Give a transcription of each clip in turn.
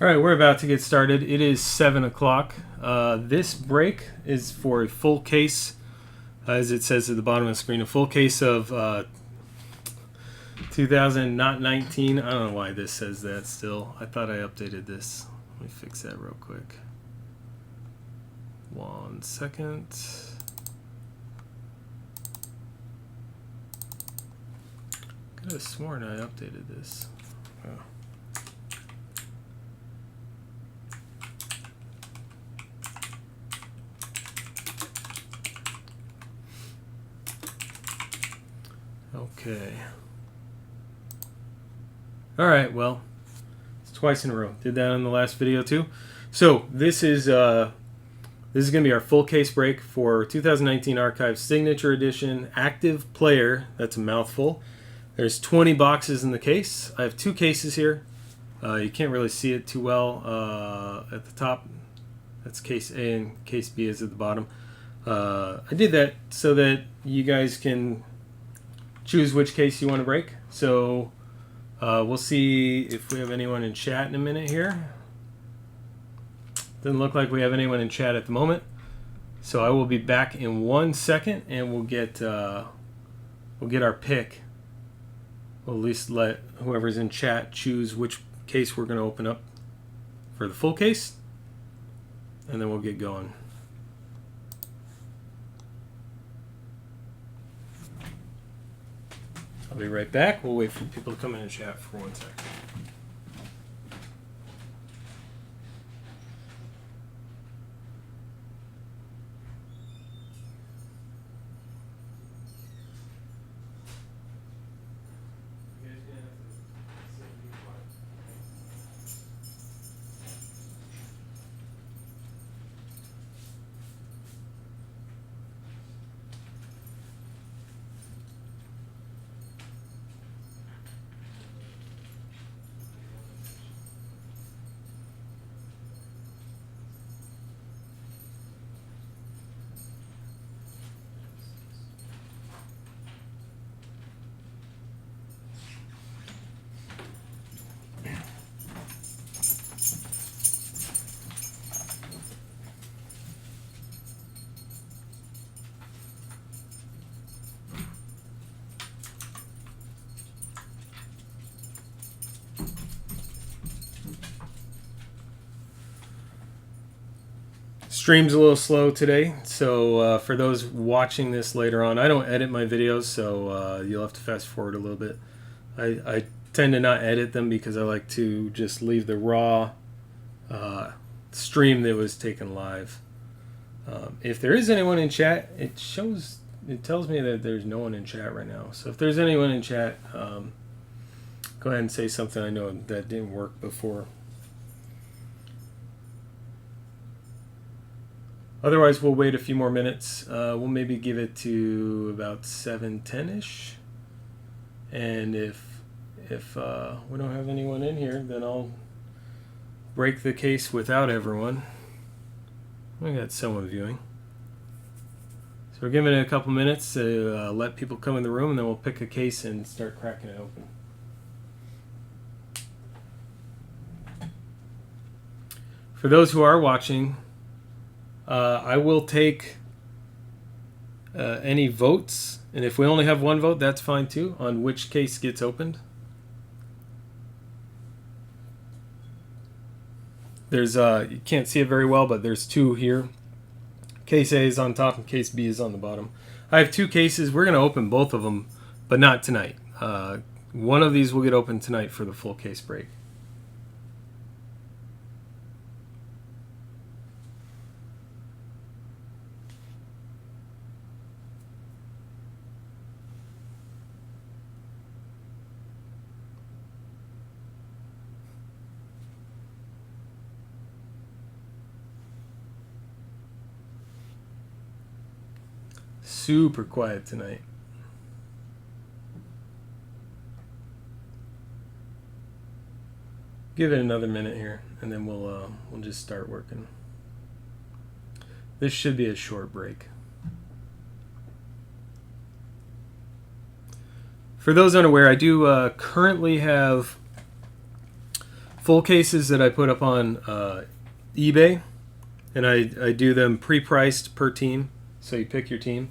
All right, we're about to get started. It is 7 o'clock. This break is for a full case, as it says at the bottom of the screen, a full case of 2000, not 19. I don't know why this says that still. I thought I updated this. Let me fix that real quick. 1 second. I could have sworn I updated this. Oh. Okay. All right. Well, it's twice in a row. Did that in the last video too. So this is going to be our full case break for 2019 Archive Signature Edition Active Player. That's a mouthful. There's 20 boxes in the case. I have two cases here. You can't really see it too well at the top. That's case A and case B is at the bottom. I did that so that you guys can choose which case you want to break. So we'll see if we have anyone in chat in a minute here. Doesn't look like we have anyone in chat at the moment. So I will be back in 1 second, and we'll get our pick. We'll at least let whoever's in chat choose which case we're going to open up for the full case, and then we'll get going. I'll be right back. We'll wait for people to come in and chat for 1 second. Stream's a little slow today, so for those watching this later on, I don't edit my videos, so you'll have to fast forward a little bit. I tend to not edit them because I like to just leave the raw stream that was taken live. If there is anyone in chat, it tells me that there's no one in chat right now. So if there's anyone in chat, go ahead and say something. I know that didn't work before. Otherwise, we'll wait a few more minutes. We'll maybe give it to about 7:10ish. And if we don't have anyone in here, then I'll break the case without everyone. We got someone viewing. So we're giving it a couple minutes to let people come in the room, and then we'll pick a case and start cracking it open. For those who are watching, I will take any votes, and if we only have one vote, that's fine too, on which case gets opened. There's you can't see it very well, but there's two here. Case A is on top and case B is on the bottom. I have two cases. We're going to open both of them, but not tonight. One of these will get opened tonight for the full case break. Super quiet tonight. Give it another minute here, and then we'll just start working. This should be a short break. For those unaware, I do currently have full cases that I put up on eBay, and I do them pre-priced per team, so you pick your team.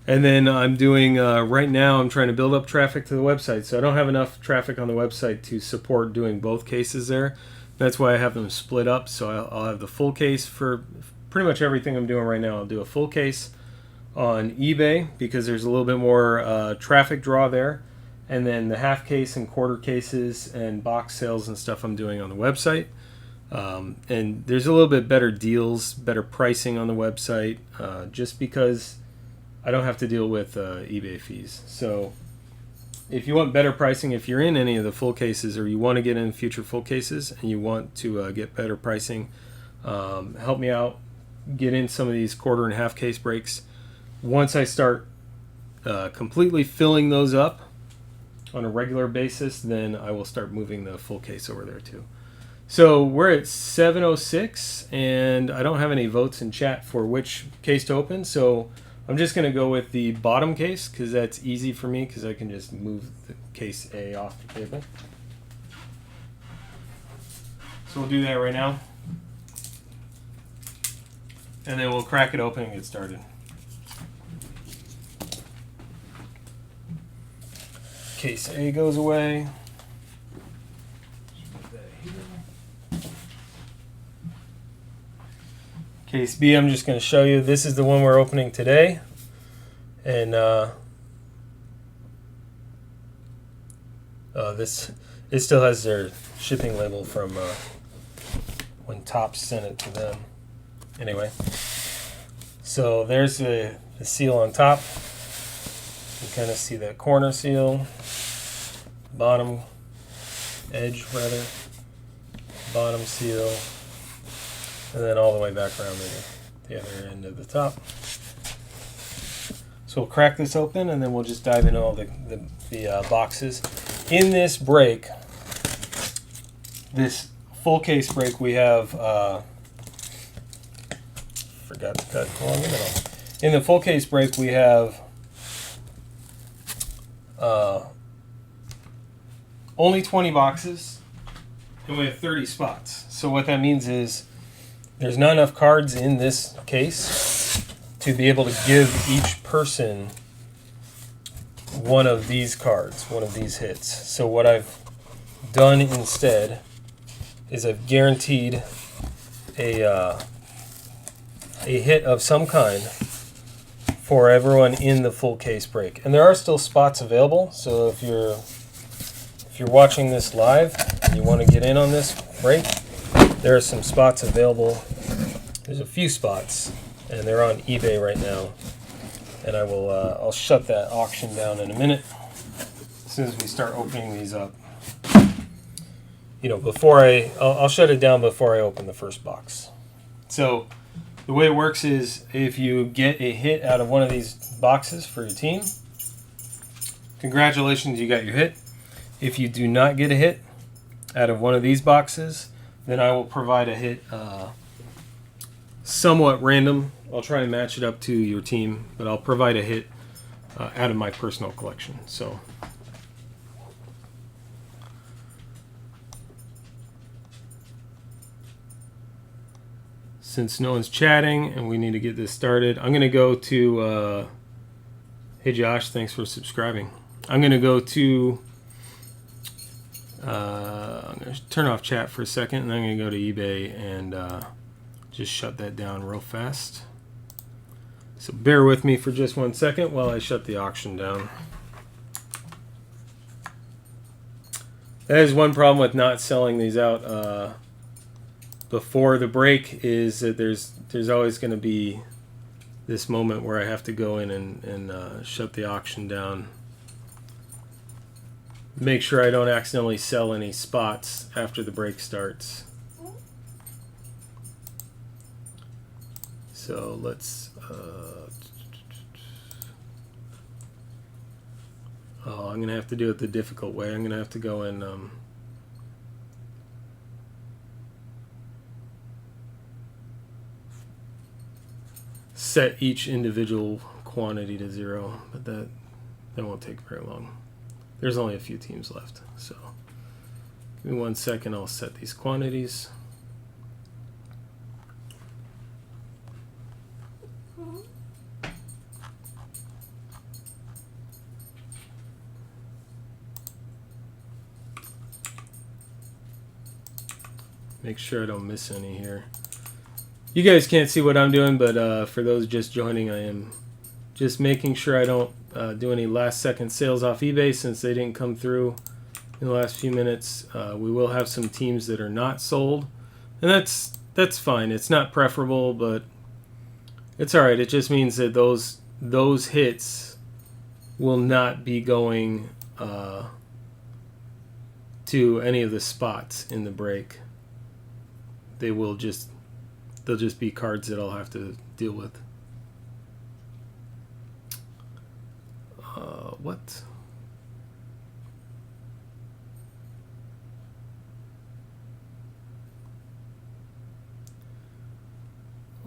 And then I'm doing, right now, I'm trying to build up traffic to the website, so I don't have enough traffic on the website to support doing both cases there. That's why I have them split up, so I'll have the full case for pretty much everything I'm doing right now. I'll do a full case on eBay because there's a little bit more traffic draw there. And then the half case and quarter cases and box sales and stuff I'm doing on the website. And there's a little bit better deals, better pricing on the website, just because I don't have to deal with eBay fees. So if you want better pricing, if you're in any of the full cases or you want to get in future full cases and you want to get better pricing, help me out, get in some of these quarter and half case breaks. Once I start completely filling those up on a regular basis, then I will start moving the full case over there too. So we're at 7:06 and I don't have any votes in chat for which case to open, so I'm just going to go with the bottom case because that's easy for me because I can just move the case A off the table. So we'll do that right now. And then we'll crack it open and get started. Case A goes away. Case B, I'm just going to show you. This is the one we're opening today. And it still has their shipping label from when Topps sent it to them. Anyway, so there's the seal on top. You kind of see that corner seal, bottom edge rather, bottom seal, and then all the way back around to the other end of the top. So we'll crack this open and then we'll just dive into all the boxes. In this break, this full case break, we have, forgot to cut along the middle. In the full case break, we have only 20 boxes and we have 30 spots. So what that means is there's not enough cards in this case to be able to give each person one of these cards, one of these hits. So what I've done instead is I've guaranteed a hit of some kind for everyone in the full case break. And there are still spots available, so if you're watching this live and you want to get in on this break, there are some spots available. There's a few spots, and they're on eBay right now. And I'll shut that auction down in a minute as soon as we start opening these up. You know, I'll shut it down before I open the first box. So the way it works is if you get a hit out of one of these boxes for your team, congratulations, you got your hit. If you do not get a hit out of one of these boxes, then I will provide a hit somewhat random. I'll try and match it up to your team, but I'll provide a hit out of my personal collection. So since no one's chatting and we need to get this started, I'm going to go to hey Josh, thanks for subscribing. I'm going to go to I'm going to turn off chat for a second, and then I'm going to go to eBay and just shut that down real fast. So bear with me for just 1 second while I shut the auction down. That is one problem with not selling these out before the break, is that there's always going to be this moment where I have to go in and shut the auction down. Make sure I don't accidentally sell any spots after the break starts. So let's I'm gonna have to do it the difficult way. I'm gonna have to go and set each individual quantity to 0, but that won't take very long. There's only a few teams left, so give Give me 1 second, I'll set these quantities. Make sure I don't miss any here. You guys can't see what I'm doing, but for those just joining, I am just making sure I don't do any last second sales off eBay since they didn't come through in the last few minutes. We will have some teams that are not sold, and that's fine. It's not preferable, but it's all right. It just means that those hits will not be going to any of the spots in the break. They'll just be cards that I'll have to deal with. What?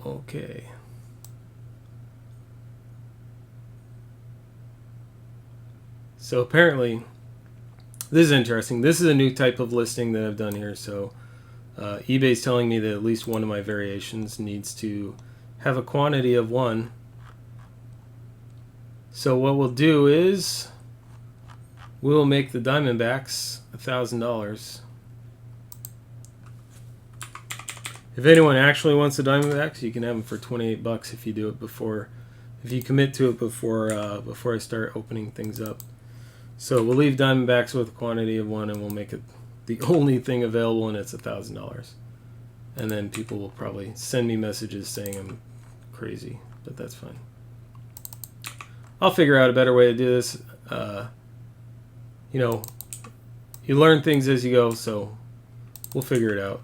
Okay. So apparently, this is interesting. This is a new type of listing that I've done here. So eBay's telling me that at least one of my variations needs to have a quantity of 1. So what we'll do is we'll make the Diamondbacks $1,000. If anyone actually wants the Diamondbacks, you can have them for $28 if you do it before, if you commit to it before I start opening things up. So we'll leave Diamondbacks with a quantity of 1, and we'll make it the only thing available, and it's $1,000. And then people will probably send me messages saying I'm crazy, but that's fine. I'll figure out a better way to do this. You learn things as you go, so we'll figure it out.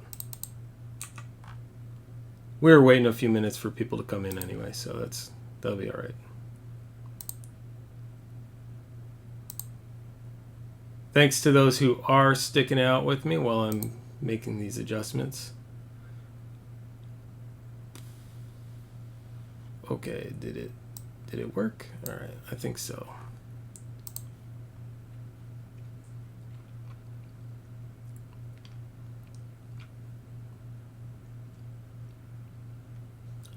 We were waiting a few minutes for people to come in anyway, so that'll be all right. Thanks to those who are sticking out with me while I'm making these adjustments. Okay, did it work? All right, I think so.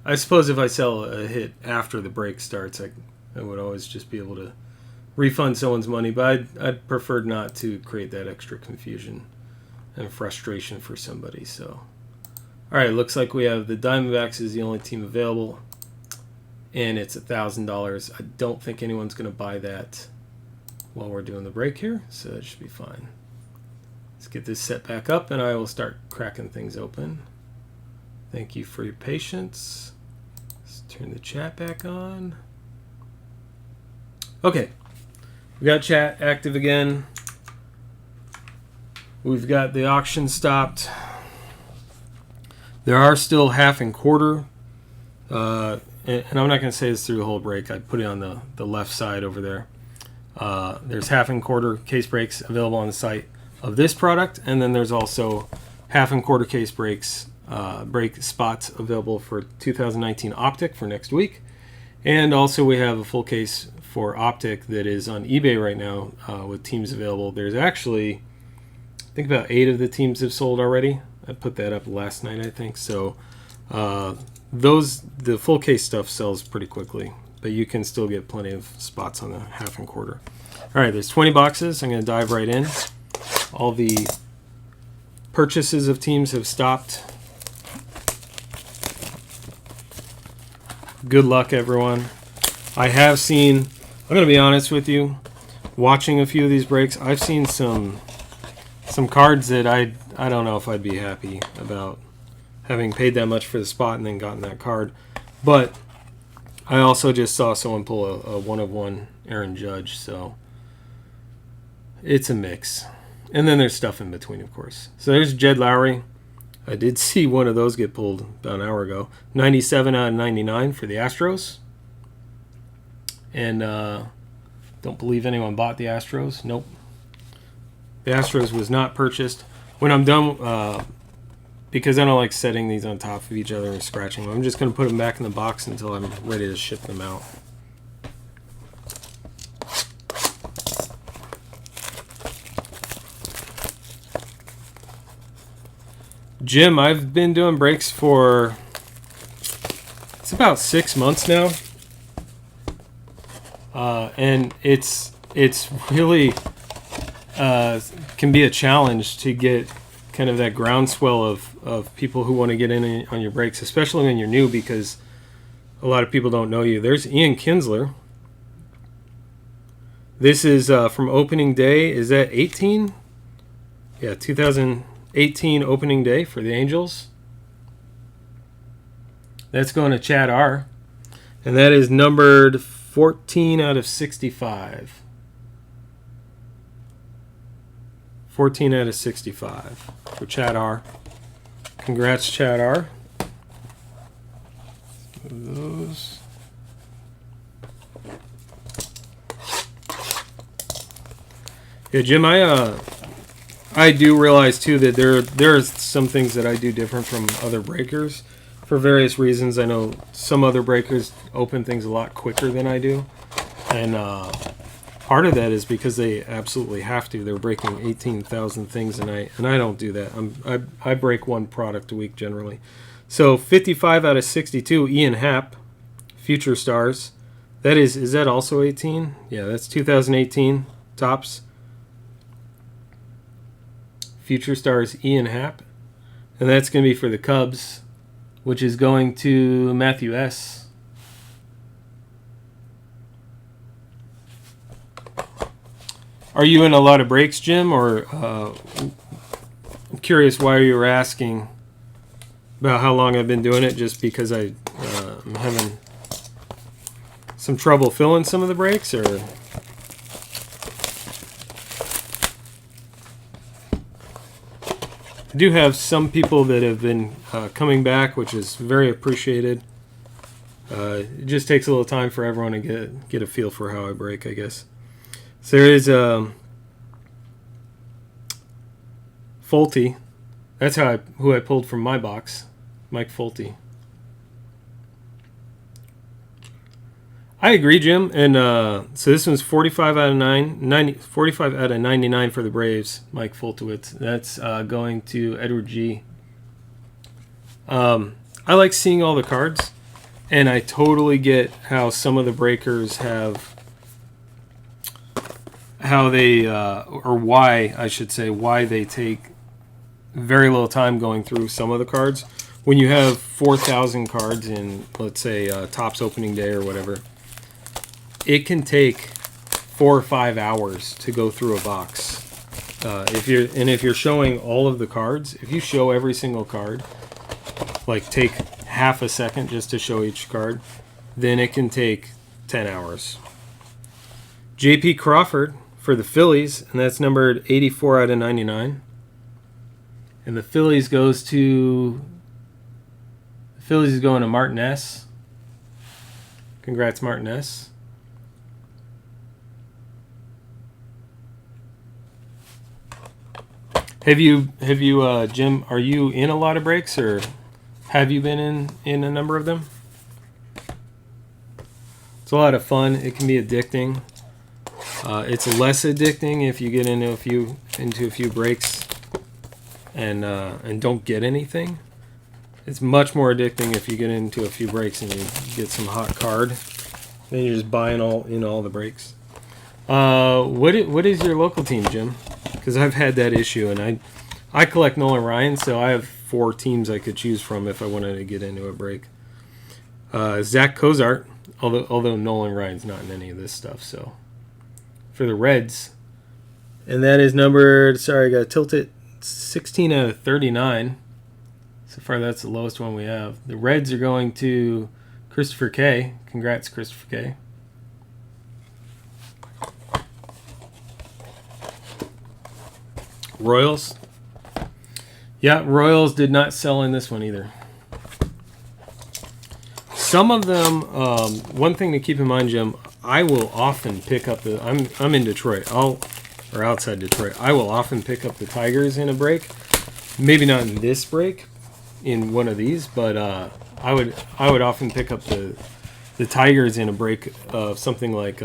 I suppose if I sell a hit after the break starts, I would always just be able to refund someone's money, but I'd prefer not to create that extra confusion and frustration for somebody. So, all right, looks like we have the Diamondbacks is the only team available, and it's $1,000. I don't think anyone's going to buy that while we're doing the break here, so that should be fine. Let's get this set back up, and I will start cracking things open. Thank you for your patience. Let's turn the chat back on. Okay. We got chat active again. We've got the auction stopped. There are still half and quarter. And I'm not going to say this through the whole break. I put it on the left side over there. There's half and quarter case breaks available on the site of this product. And then there's also half and quarter case breaks, break spots available for 2019 Optic for next week. And also we have a full case for Optic that is on eBay right now with teams available. There's actually, I think about 8 of the teams have sold already. I put that up last night, I think. So the full case stuff sells pretty quickly, but you can still get plenty of spots on the half and quarter. All right, there's 20 boxes. I'm going to dive right in. All the purchases of teams have stopped. Good luck, everyone. I have seen, I'm going to be honest with you, watching a few of these breaks, I've seen some cards that I don't know if I'd be happy about having paid that much for the spot and then gotten that card. But I also just saw someone pull a 1-of-1 Aaron Judge, so it's a mix. And then there's stuff in between, of course. So there's Jed Lowry. I did see one of those get pulled about an hour ago. 97 out of 99 for the Astros. And don't believe anyone bought the Astros. Nope. The Astros was not purchased. When I'm done, because I don't like setting these on top of each other and scratching them, I'm just going to put them back in the box until I'm ready to ship them out. Jim, I've been doing brakes for, it's about 6 months now. And it's really can be a challenge to get kind of that groundswell of people who want to get in on your brakes, especially when you're new, because a lot of people don't know you. There's Ian Kinsler. This is from opening day. Is that 18? Yeah, 2018 opening day for the Angels. That's going to Chad R. And that is numbered 14 out of 65. 14 out of 65 for Chad R. Congrats, Chad R. Those. Yeah, Jim, I do realize too that there are some things that I do different from other breakers for various reasons. I know some other breakers open things a lot quicker than I do, and part of that is because they absolutely have to. They're breaking 18,000 things, and I don't do that. I break one product a week generally. So 55 out of 62, Ian Happ, Future Stars. That is that also 18? Yeah, that's 2018 tops. Future Stars Ian Happ. And that's going to be for the Cubs, which is going to Matthew S. Are you in a lot of breaks, Jim? Or I'm curious why you were asking about how long I've been doing it, just because I'm having some trouble filling some of the breaks, or... I do have some people that have been coming back, which is very appreciated. It just takes a little time for everyone to get a feel for how I break, I guess. So there is Fulte. That's who I pulled from my box, Mike Fulte. I agree, Jim. And so this one's 45 out of 45 out of 99 for the Braves, Mike Fultowitz. That's going to Edward G. I like seeing all the cards, and I totally get how some of the breakers have, how they, or why, I should say, why they take very little time going through some of the cards. When you have 4,000 cards in, let's say, Topps opening day or whatever, it can take 4 or 5 hours to go through a box. If you're showing all of the cards, if you show every single card, like take half a second just to show each card, then it can take 10 hours. J.P. Crawford for the Phillies, and that's numbered 84 out of 99. And the Phillies is going to Martin S. Congrats, Martin S. Have you, Jim? Are you in a lot of breaks, or have you been in a number of them? It's a lot of fun. It can be addicting. It's less addicting if you get into a few breaks and don't get anything. It's much more addicting if you get into a few breaks and you get some hot card. Then you're just buying all the breaks. What is your local team, Jim? Because I've had that issue, and I collect Nolan Ryan, so I have 4 teams I could choose from if I wanted to get into a break. Zach Cozart, although Nolan Ryan's not in any of this stuff, so for the Reds, and that is numbered. Sorry, I got to tilt it. 16 out of 39. So far, that's the lowest one we have. The Reds are going to Christopher K. Congrats, Christopher K. Royals. Yeah, Royals did not sell in this one either. Some of them, one thing to keep in mind, Jim, I will often pick up I'm in Detroit, or outside Detroit. I will often pick up the Tigers in a break. Maybe not in this break, in one of these, but I would often pick up the Tigers in a break of something like,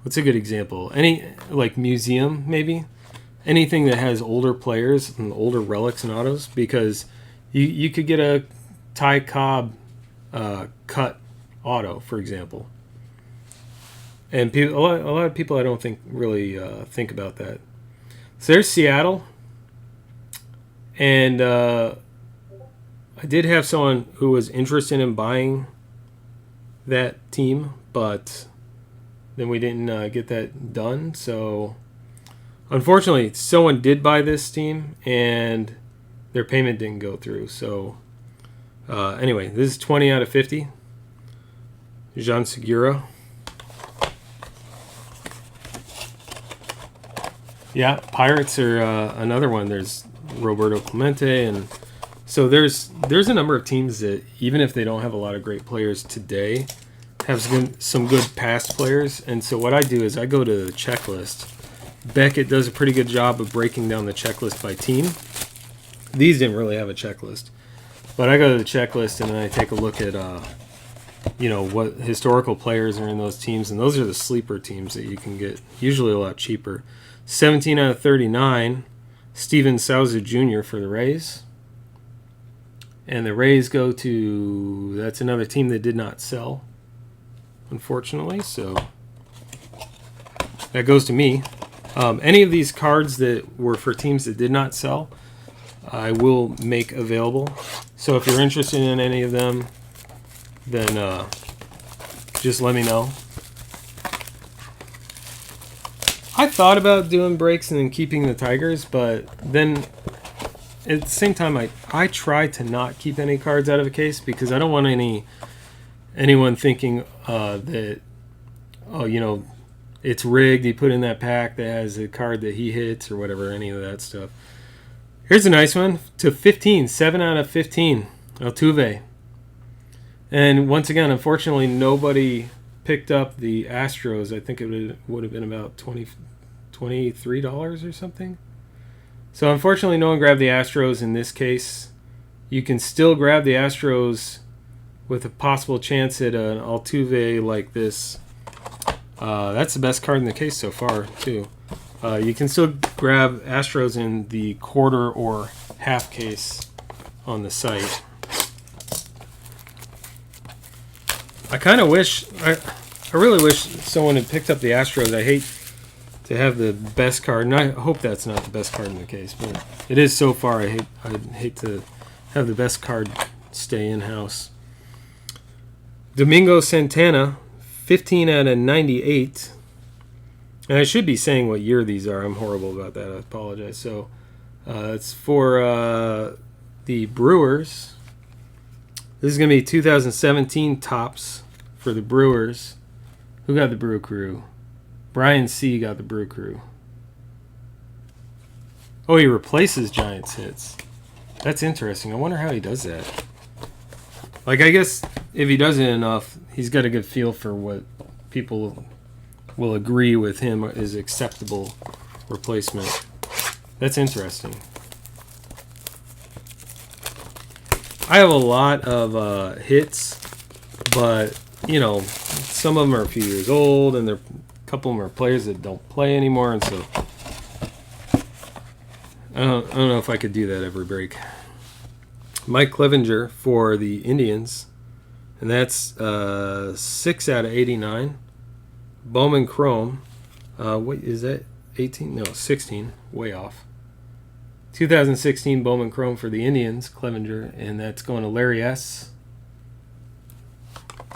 what's a good example? Any, like Museum, maybe? anything that has older players and older relics and autos, because you could get a Ty Cobb cut auto, for example. And a lot of people I don't think really think about that. So there's Seattle. And I did have someone who was interested in buying that team, but then we didn't get that done. So unfortunately, someone did buy this team, and their payment didn't go through. So anyway, this is 20 out of 50. Jean Segura. Yeah, Pirates are another one. There's Roberto Clemente, and so there's a number of teams that, even if they don't have a lot of great players today, have some good past players. And so what I do is I go to the checklist. Beckett does a pretty good job of breaking down the checklist by team. These didn't really have a checklist, but I go to the checklist and then I take a look at what historical players are in those teams, and those are the sleeper teams that you can get usually a lot cheaper. 17 out of 39, Steven Souza Jr. for the Rays. And the Rays go to, that's another team that did not sell, unfortunately, so that goes to me. Any of these cards that were for teams that did not sell, I will make available. So if you're interested in any of them, then just let me know. I thought about doing breaks and then keeping the Tigers, but then at the same time, I try to not keep any cards out of a case, because I don't want anyone thinking that, it's rigged. He put in that pack that has a card that he hits or whatever, any of that stuff. Here's a nice one to 15, 7 out of 15, Altuve. And once again, unfortunately, nobody picked up the Astros. I think it would have been about $23 or something. So unfortunately, no one grabbed the Astros in this case. You can still grab the Astros with a possible chance at an Altuve like this. That's the best card in the case so far, too. You can still grab Astros in the quarter or half case on the site. I kind of wish, I really wish someone had picked up the Astros. I hate to have the best card, and I hope that's not the best card in the case, but it is so far. I'd hate to have the best card stay in-house. Domingo Santana, 15 out of 98. And I should be saying what year these are. I'm horrible about that. I apologize. So it's for the Brewers. This is going to be 2017 tops for the Brewers. Who got the Brew Crew? Brian C. got the Brew Crew. Oh, he replaces Giants hits. That's interesting. I wonder how he does that. Like, I guess if he does it enough, he's got a good feel for what people will agree with him is acceptable replacement. That's interesting. I have a lot of hits, but, some of them are a few years old, and a couple of them are players that don't play anymore, and so I don't know if I could do that every break. Mike Clevinger for the Indians, and that's 6 out of 89. Bowman Chrome, what is that? 18? No, 16. Way off. 2016 Bowman Chrome for the Indians, Clevinger, and that's going to Larry S.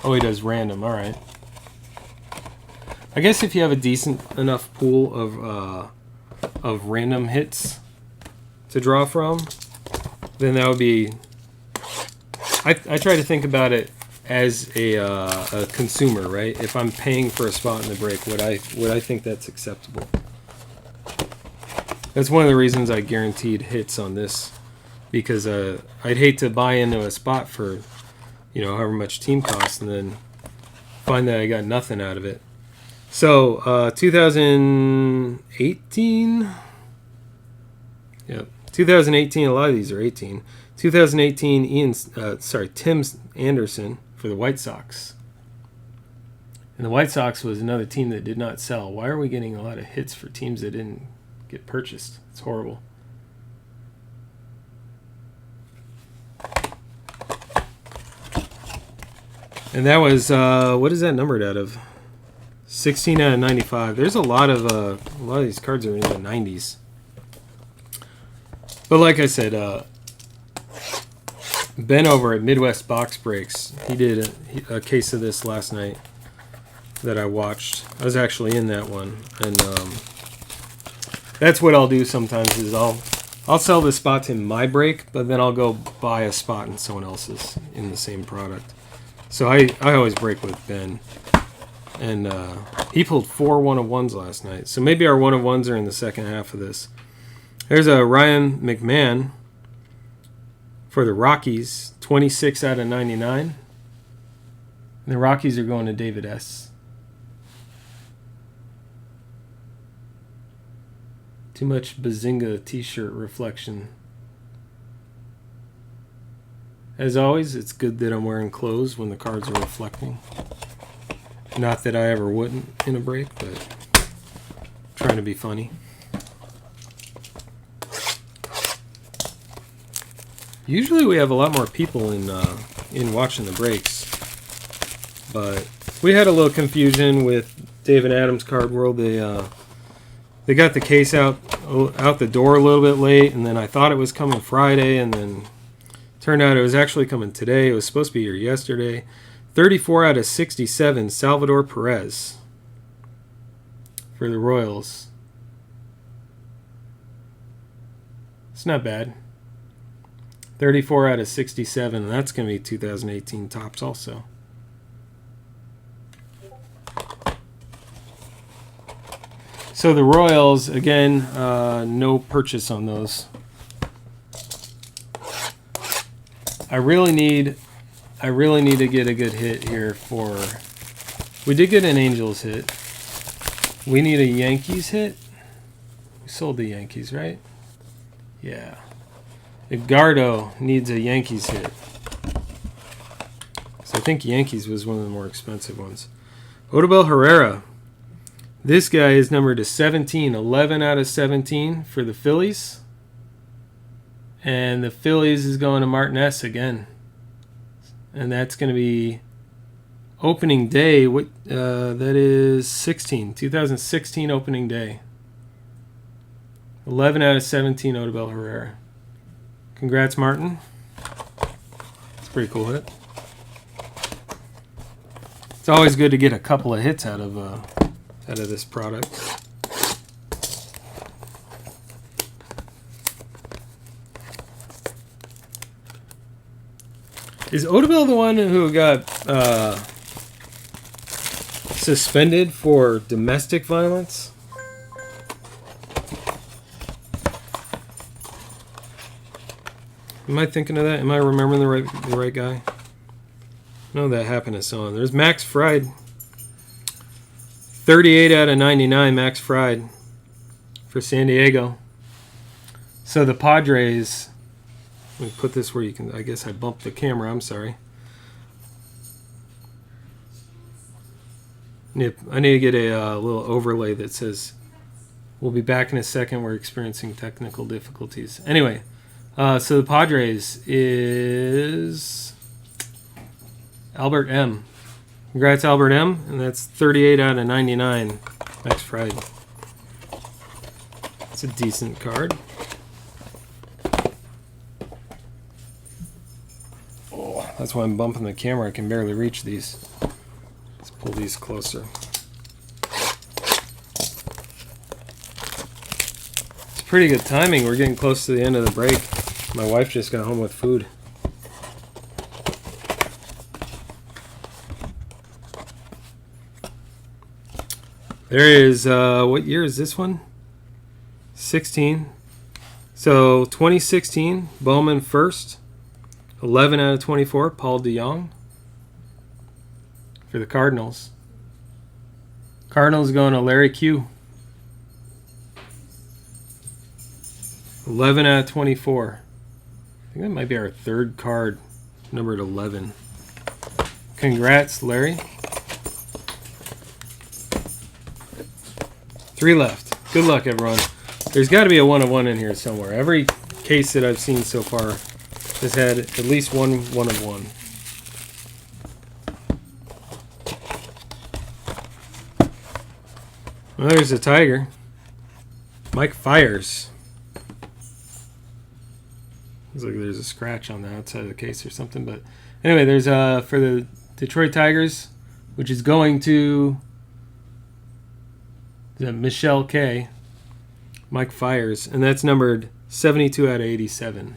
Oh, he does random. All right. I guess if you have a decent enough pool of random hits to draw from, then that would be. I try to think about it as a consumer, right? If I'm paying for a spot in the break, would I think that's acceptable? That's one of the reasons I guaranteed hits on this, because I'd hate to buy into a spot for, however much team costs and then find that I got nothing out of it. So 2018, yep, 2018. A lot of these are 18. 2018, Tim Anderson for the White Sox. And the White Sox was another team that did not sell. Why are we getting a lot of hits for teams that didn't get purchased. It's horrible. And that was, what is that numbered out of? 16 out of 95. There's a lot of these cards are in the 90s. But like I said, Ben over at Midwest Box Breaks, he did a case of this last night that I watched. I was actually in that one, and that's what I'll do sometimes is I'll sell the spots in my break, but then I'll go buy a spot in someone else's in the same product. So I always break with Ben, and he pulled 4 1-of-1s last night. So maybe our 1-of-1s are in the second half of this. There's a Ryan McMahon for the Rockies, 26 out of 99. And the Rockies are going to David S. Too much Bazinga t-shirt reflection. As always, it's good that I'm wearing clothes when the cards are reflecting. Not that I ever wouldn't in a break, but I'm trying to be funny. Usually we have a lot more people in watching the breaks, but we had a little confusion with David Adams Card World. They got the case out the door a little bit late, and then I thought it was coming Friday, and then turned out it was actually coming today. It was supposed to be here yesterday. 34 out of 67, Salvador Perez for the Royals. It's not bad. 34 out of 67, and that's going to be 2018 tops also. So the Royals, again, no purchase on those. I really need to get a good hit here for... We did get an Angels hit. We need a Yankees hit. We sold the Yankees, right? Yeah. Edgardo needs a Yankees hit. So I think Yankees was one of the more expensive ones. Odubel Herrera. This guy is numbered to 17. 11 out of 17 for the Phillies. And the Phillies is going to Martin S. again. And that's going to be opening day. That is 2016 opening day. 11 out of 17, Odubel Herrera. Congrats, Martin. It's a pretty cool hit. It's always good to get a couple of hits out of this product. Is Odubel the one who got suspended for domestic violence? Am I thinking of that? Am I remembering the right guy? No, that happened to someone. There's Max Fried. 38 out of 99, Max Fried for San Diego. So the Padres... Let me put this where you can... I guess I bumped the camera. I'm sorry. I need to get a little overlay that says, "We'll be back in a second. We're experiencing technical difficulties." Anyway... so the Padres is Albert M. Congrats, Albert M. And that's 38 out of 99. Max Fried. It's a decent card. Oh, that's why I'm bumping the camera. I can barely reach these. Let's pull these closer. It's pretty good timing. We're getting close to the end of the break. My wife just got home with food. There is, what year is this one? 16. So 2016, Bowman first. 11 out of 24, Paul DeJong for the Cardinals. Cardinals going to Larry Q. 11 out of 24. I think that might be our third card, numbered 11. Congrats, Larry. 3 left. Good luck, everyone. There's got to be a 1-of-1 in here somewhere. Every case that I've seen so far has had at least one 1-of-1. Well, there's a Tiger. Mike Fiers. Looks like there's a scratch on the outside of the case or something. But anyway, there's for the Detroit Tigers, which is going to Michelle K. Mike Fiers, and that's numbered 72 out of 87.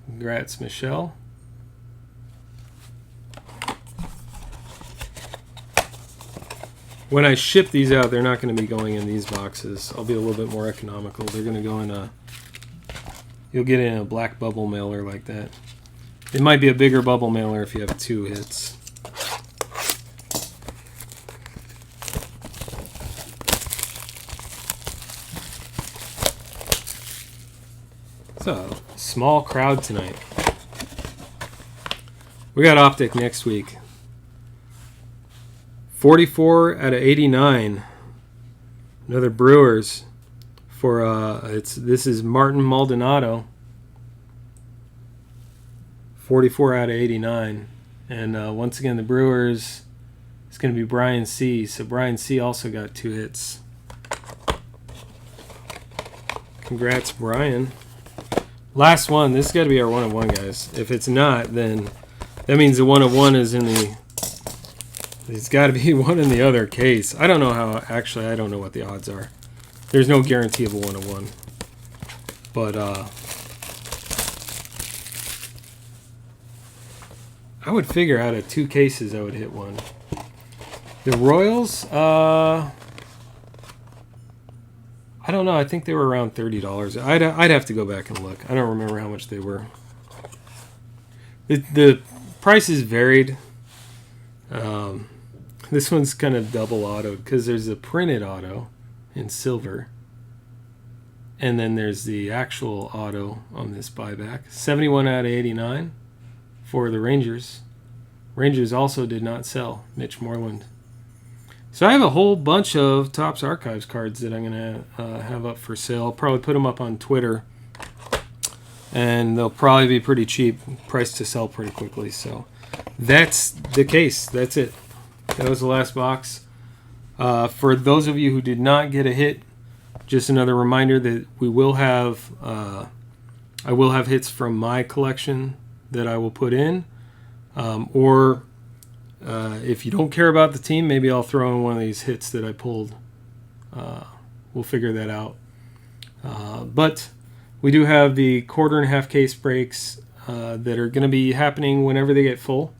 Congrats, Michelle. When I ship these out, they're not going to be going in these boxes. I'll be a little bit more economical. They're going to go in you'll get in a black bubble mailer like that. It might be a bigger bubble mailer if you have 2 hits. It's a small crowd tonight. We got Optic next week. 44 out of 89. Another Brewers for this is Martin Maldonado. 44 out of 89. And once again, the Brewers, it's going to be Brian C. So Brian C. also got 2 hits. Congrats, Brian. Last one. This has got to be our 1-of-1, guys. If it's not, then that means the 1-of-1 is in the... It's got to be one in the other case. I don't know how... Actually, I don't know what the odds are. There's no guarantee of a 1-of-1. But, I would figure out of 2 cases I would hit one. The Royals, I don't know. I think they were around $30. I'd have to go back and look. I don't remember how much they were. The prices varied. This one's kind of double autoed because there's a printed auto in silver. And then there's the actual auto on this buyback. 71 out of 89 for the Rangers. Rangers also did not sell. Mitch Moreland. So I have a whole bunch of Topps Archives cards that I'm going to have up for sale. I'll probably put them up on Twitter. And they'll probably be pretty cheap. Priced to sell pretty quickly. So that's the case. That's it. That was the last box. For those of you who did not get a hit, just another reminder that we will have, I will have hits from my collection that I will put in. Or if you don't care about the team, maybe I'll throw in one of these hits that I pulled. We'll figure that out. But we do have the 1/4 case breaks that are going to be happening whenever they get full.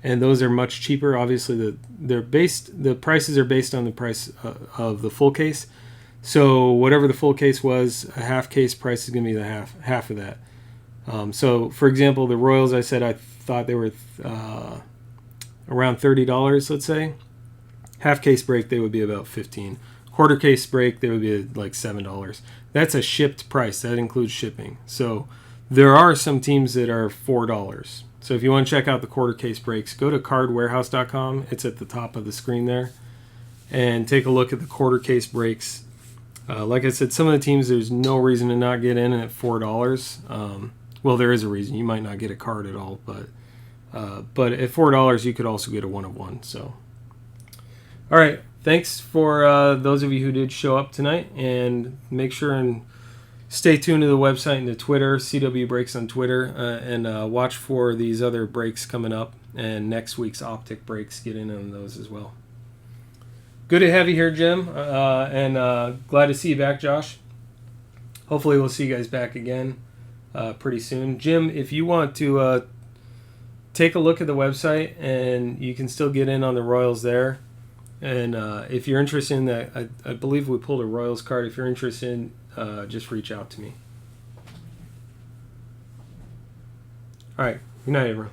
And those are much cheaper. Obviously, the prices are based on the price of the full case. So whatever the full case was, a 1/2 case price is going to be the half of that. So, for example, the Royals, I said I thought they were around $30, let's say. 1/2 case break, they would be about $15. 1/4 case break, they would be like $7. That's a shipped price. That includes shipping. So there are some teams that are $4. So if you want to check out the 1/4 case breaks, go to cardwarehouse.com. It's at the top of the screen there. And take a look at the 1/4 case breaks. Like I said, some of the teams, there's no reason to not get in at $4. Well, there is a reason. You might not get a card at all, but at $4, you could also get a 1/1. So, all right. Thanks for those of you who did show up tonight, and make sure and stay tuned to the website and to Twitter, CW Breaks on Twitter, and watch for these other breaks coming up, and next week's Optic breaks. Get in on those as well. Good to have you here, Jim, and glad to see you back, Josh. Hopefully we'll see you guys back again pretty soon. Jim, if you want to take a look at the website, and you can still get in on the Royals there. And if you're interested in that, I believe we pulled a Royals card. If you're interested, just reach out to me. All right. Good night, everyone.